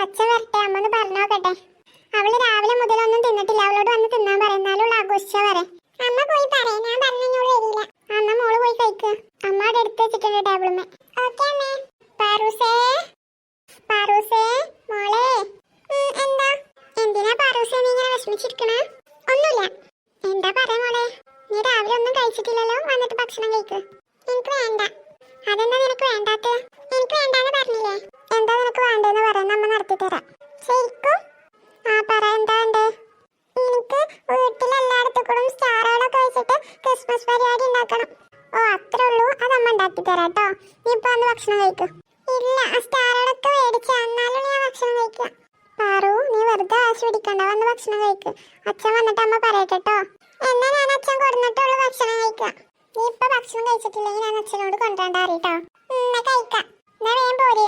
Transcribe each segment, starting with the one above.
അച്ഛൻ വരട്ടെ, അമ്മ ഒന്ന് പറഞ്ഞു നോക്കട്ടെ. അവള് രാവിലെ മുതലൊന്നും തിന്നിട്ടില്ല. അവളോട് വന്ന് തിന്നാൻ പറയുന്നാലുള്ള ആഘോഷിച്ചാ വരെ. അമ്മ പോയി പറയാം, ഞാൻ പറഞ്ഞോളൂ വരില്ല. അമ്മ മോള് പോയി കഴിക്ക്. അമ്മ അവിടെ എടുത്ത് വെച്ചിട്ടുണ്ട് ടേബിളിൽ. ഓക്കെ അമ്മേ. പാറൂസേ, പാറൂസേ മോളെ. എന്താ? എന്തിനാ പാറൂസേ നീ ഇങ്ങനെ വിഷമിച്ചിരിക്കണേ? ഒന്നുമില്ല. എന്താ പറയാ മോളെ? നീ രാവിലെ ഒന്നും കഴിച്ചിട്ടില്ലല്ലോ, വന്നിട്ട് ഭക്ഷണം കഴിക്ക്. എനിക്ക് വേണ്ട. അതെന്താ നിനക്ക് വേണ്ടാത്ത? എനിക്ക് വേണ്ടാന്ന് പറഞ്ഞില്ലേ? എന്താ നിനക്ക് വേണ്ടെന്ന് പറയുന്ന അമ്മ നടത്തി തരാം. ശരിക്കും? ആ പറ, എന്താ വേണ്ടേ? എനിക്ക് വീട്ടിലെല്ലായിടത്തും കൂടെ സ്റ്റാറുകളൊക്കെ വെച്ചിട്ട് ക്രിസ്മസ് പരിപാടി ഉണ്ടാക്കണം. ഓ അത്രേ ഉള്ളൂ? അത് അമ്മ ഉണ്ടാക്കി തരാം കേട്ടോ. നീ ഇപ്പൊ വന്ന് ഭക്ഷണം കഴിക്ക്. ഇല്ല, ആ സ്റ്റാറുകളൊക്കെ മേടിച്ച എന്നാലും ഞാൻ ഭക്ഷണം കഴിക്കാം. പാറു, നീ വെറുതെ ആശ പിടിക്കണ്ട, വന്ന് ഭക്ഷണം കഴിക്ക്. അച്ഛൻ വന്നിട്ട് അമ്മ പറയട്ടെ കേട്ടോ. എന്നാ ഞാൻ അച്ഛൻ കൊടുന്നിട്ടുള്ളൂ ഭക്ഷണം കഴിക്കാം. നീ ഇപ്പൊ ഭക്ഷണം കഴിച്ചിട്ടില്ലെങ്കിൽ ഞാൻ അച്ഛനോട് കൊണ്ടുവരണ്ട അറിയട്ടോ. എന്നാ കഴിക്കാം. എന്നാ വേഗം പോരെ.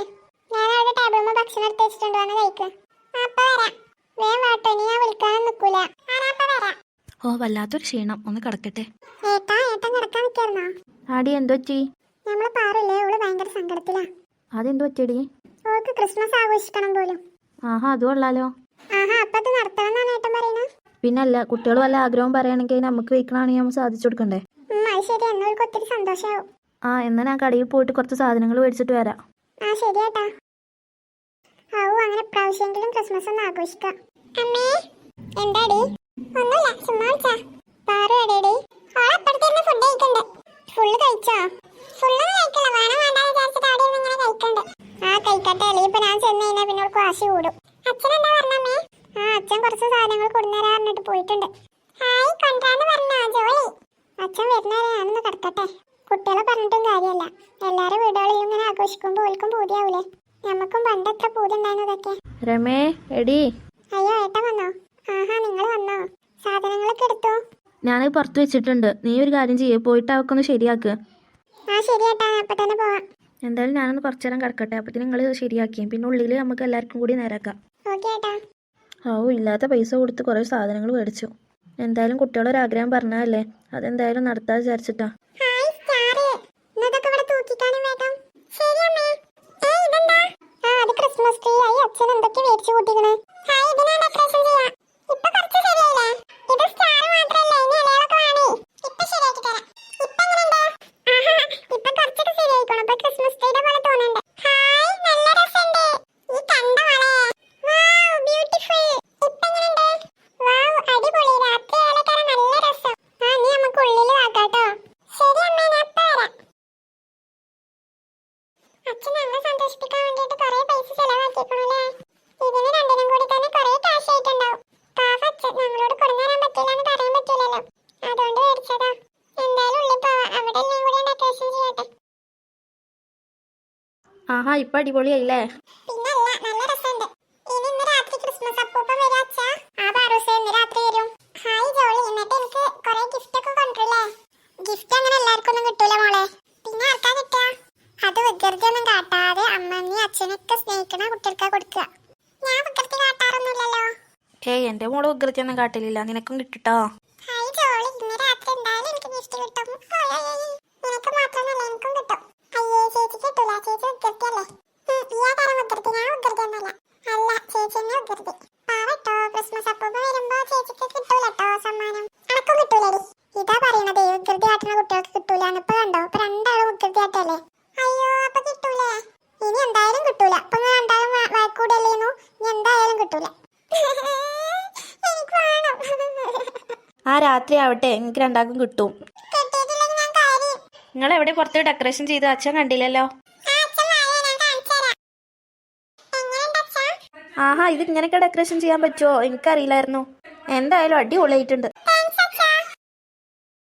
ഞാൻ അവിടെ ടേബിളിൽ ഭക്ഷണം എടുത്ത് വെച്ചിട്ടുണ്ട്, വന്ന് കഴിക്ക്. അപ്പൊ വരാം. വേഗം വാട്ടോ, ഇനി ഞാൻ വിളിക്കാനും നിൽക്കൂല. അപ്പൊ വരാം. ഓ വല്ലാത്തൊരു ക്ഷീണം, ഒന്ന് കിടക്കട്ടെ. ഏട്ടൻ കിടക്കാൻ നിൽക്കായിരുന്നോ? ആടി എന്തു പറ്റി? നമ്മള് പാറില്ലേ, അവള് ഭയങ്കര സങ്കടത്തിലാ. അതെന്തു പറ്റിയടി? ഓൾക്ക് ക്രിസ്മസ് ആഘോഷിക്കണം പോലും. ആഹാ, അത് കൊള്ളാലോ. ആഹാ, അപ്പൊ അത് നടത്തണം എന്നാണ് ഏട്ടൻ പറയുന്നത്. പിന്നല്ല, കുട്ടികൾ വല്ല ആഗ്രഹം പറയുകയാണെങ്കിൽ നമുക്ക് വെക്കണമെങ്കിൽ നമ്മൾ സാധിച്ചു കൊടുക്കണ്ടേ? അത് ശരി, എന്നോൾക്ക് ഒത്തിരി സന്തോഷാവും. ആ എന്നാ ഞാൻ കടയിൽ പോയിട്ട് കുറച്ച് സാധനങ്ങൾ മേടിച്ചിട്ട് വരാം. ആ ശരി ഏട്ടാ. അങ്ങനെ പ്രാവശ്യമെങ്കിലും ക്രിസ്മസ് ഒന്ന് ആഘോഷിക്കാം. അമ്മേ, എന്താടി? ഒന്നുമില്ല, ചുമ്മാ വിളിച്ചാ. പാറു എടേടി? ഓളപ്പുറത്തിരുന്ന് ഫുഡ് കഴിക്കണ്ട്. ഫുള്ള് കഴിച്ചോ? ഫുള്ളൊന്നും കഴിക്കില്ല, വേണം വേണ്ടാന്ന് വിചാരിച്ചിട്ട് അവിടെ ഇരുന്ന് ഇങ്ങനെ കഴിക്കണ്ട്. ആ കഴിക്കട്ടെ, അല്ലെങ്കിൽ ഇപ്പൊ ഞാൻ ചെന്ന് കഴിഞ്ഞാൽ പിന്നെ അവൾക്ക് വാശി കൂടും. അച്ഛൻ എന്താ പറഞ്ഞമ്മേ? അച്ഛൻ കുറച്ച് സാധനങ്ങൾ കൊണ്ടുവരാൻ പറഞ്ഞിട്ട് പോയിട്ടുണ്ട്. ഹായ്, കൊണ്ടുവരാന്ന് പറഞ്ഞോ ജോളി? അച്ഛൻ വരുന്നവരെ ഞാനൊന്ന് കിടക്കട്ടെ. കുട്ടികളെ പറഞ്ഞിട്ടും കാര്യമല്ല, എല്ലാരും വീടുകളിലും ഇങ്ങനെ ആഘോഷിക്കുമ്പോൾ ഓൽക്കും പൂതിയാവൂലേ? നമുക്കും പണ്ട് എത്ര പൂതി ഉണ്ടായിരുന്നതൊക്കെ. രമേ എടി. അയ്യോ, ഏട്ടൻ വന്നോ? ആഹാ, നിങ്ങൾ വന്നോ? സാധനങ്ങളൊക്കെ എടുത്തോ? ഞാനത് പുറത്ത് വെച്ചിട്ടുണ്ട്. നീ ഒരു കാര്യം ചെയ്യേ, പോയിട്ട് അവക്കൊന്ന് ശരിയാക്ക്. ആ ശരി ഏട്ടാ, അപ്പൊ തന്നെ പോവാം. എന്തായാലും ഞാനൊന്ന് കുറച്ചു നേരം കിടക്കട്ടെ, അപ്പത്തിന് നിങ്ങൾ ശരിയാക്കി പിന്നെ ഉള്ളിൽ നമുക്ക് എല്ലാവർക്കും കൂടി നേരാക്കാം. ഓക്കെ ഏട്ടാ. ഇല്ലാത്ത പൈസ കൊടുത്ത് കുറേ സാധനങ്ങൾ മേടിച്ചു. എന്തായാലും കുട്ടികളൊരാഗ്രഹം പറഞ്ഞതല്ലേ, അതെന്തായാലും നടത്താൻ വിചാരിച്ചിട്ടാ. ഹായ് സ്റ്റാർ, ഇന്നതൊക്കെ ഇവിടെ തൂക്കിക്കാനും വേഗം. ശരി അമ്മേ. ഇതെന്താ? അത് ക്രിസ്മസ് ട്രീ ആയി. അച്ഛൻ എന്തൊക്കെ മേടിച്ചു കൂട്ടിക്കണേ. ഹായ്, ഇതിനാ ഡെക്കറേഷൻ ചെയ്യാം. ഇപ്പൊ കുറച്ച് ശരിയായില്ലേ? ഇത് സ്റ്റാർ മാത്രല്ല, ഇനി ഇലകളൊക്കെ വേണേ. ഇപ്പൊ ശരിയാക്കി തരാം. ഇപ്പൊ എങ്ങനെയുണ്ട്? ഇപ്പൊ കുറച്ചൊക്കെ ശരിയായിക്കോണം. ഇപ്പൊ ക്രിസ്മസ് ട്രീയുടെ പോലെ തോന്നുന്നുണ്ട്. ഹായ്, നല്ല രസമുണ്ട്. ഈ കണ്ട മോളെ. വാവ്, ബ്യൂട്ടിഫുൾ. ഇപ്പൊ എങ്ങനെയുണ്ട്? വാവ്, അടിപൊളി. രാത്രി ആയാലും നല്ല രസം. നീ നമുക്ക് ഉള്ളിൽ ആക്കാട്ടോ. ശരി അമ്മേ, ഞാൻ ഇപ്പൊ വരാം. അച്ഛൻ ഞങ്ങളെ സന്തോഷിപ്പിക്കാൻ വേണ്ടിയിട്ട് കുറെ പൈസ ചെലവാക്കിക്കണല്ലേ? ഇതിന് രണ്ടിനും കൂടി തന്നെ കുറെ കാശ് ആയിട്ടുണ്ടാവും. പാവ അച്ഛൻ, ഞങ്ങളോട് കൊണ്ടുവരാൻ പറ്റില്ലെന്ന് പറയാൻ പറ്റില്ലല്ലോ, അതുകൊണ്ട് മേടിച്ചതാ. എന്തായാലും ഉള്ളിൽ പോവാം, അവിടെ എല്ലാം കൂടി ഡെക്കറേഷൻ ചെയ്യട്ടെ. ആഹാ, ഇപ്പൊ അടിപൊളിയായില്ലേ? പിന്നല്ല, നല്ല രസമുണ്ട്. ഇന്ന് രാത്രി ക്രിസ്മസ് അപ്പൂപ്പൻ വരും അച്ഛാ. പാറൂസേ, ഇന്ന് രാത്രി വരും. ഹായ് ജോളി, എന്നിട്ട് എനിക്ക് കുറെ ഗിഫ്റ്റ് ഒക്കെ കൊണ്ടുവരില്ലേ? ഗിഫ്റ്റ് അങ്ങനെ എല്ലാവർക്കും ഒന്നും കിട്ടൂല മോളെ. പിന്നെ ആർക്കാ കിട്ടുക? അത് വികൃതിയൊന്നും കാട്ടാതെ അമ്മമ്മി അച്ഛനൊക്കെ സ്നേഹിക്കണ കുട്ടികൾക്കാ കൊടുക്കുക. ഞാൻ വികൃതി കാട്ടാറൊന്നുമില്ലല്ലോ. എന്റെ മോള് വികൃതിയൊന്നും കാട്ടില്ല, നിനക്കും കിട്ടിട്ടോ. ഹായ് ജോളി, ഇന്ന് രാത്രി എന്തായാലും എനിക്ക് ഗിഫ്റ്റ് കിട്ടും. നിനക്ക് മാത്രമല്ല, എനിക്കും കിട്ടും. അയ്യേ, ചേച്ചി കിട്ടൂല, ചേച്ചി വികൃതിയല്ലേ. ഈ ആകാരം വികൃതി, ഞാൻ വികൃതിയൊന്നുമല്ല. അല്ല, ചേച്ചി തന്നെ വികൃതി. പാവട്ടോ, ക്രിസ്മസ് അപ്പൂപ്പ വരുമ്പോ ചേച്ചിക്ക് കിട്ടൂലട്ടോ സമ്മാനം. അനക്കും കിട്ടൂലടി. ഇതാ പറയണത്, വികൃതി കാട്ടുന്ന കുട്ടികൾക്ക് കിട്ടൂല. ഇപ്പൊ കണ്ടോ, ഇപ്പൊ രണ്ടാളും വികൃതി കാട്ടല്ലേ? അയ്യോ, അപ്പൊ കിട്ടൂലേ? ഇനി എന്തായാലും കിട്ടൂല. അപ്പൊ രണ്ടാളും വഴക്കൂടല്ലേന്നു. ഇനി എന്തായാലും കിട്ടൂല. എനിക്ക് വേണം. ആ രാത്രി ആവട്ടെ, എനിക്ക് രണ്ടാൾക്കും കിട്ടും. കിട്ടിയിട്ടില്ലെങ്കിൽ ഞാൻ കാര്യം. നിങ്ങൾ എവിടെ പുറത്ത് ഡെക്കറേഷൻ ചെയ്ത്? അച്ഛൻ കണ്ടില്ലല്ലോ. ആഹാ, ഇത് ഇങ്ങനെയൊക്കെ ഡെക്കറേഷൻ ചെയ്യാൻ പറ്റുമോ? എനിക്കറിയില്ലായിരുന്നു. എന്തായാലും അടിപൊളിയായിട്ടുണ്ട്.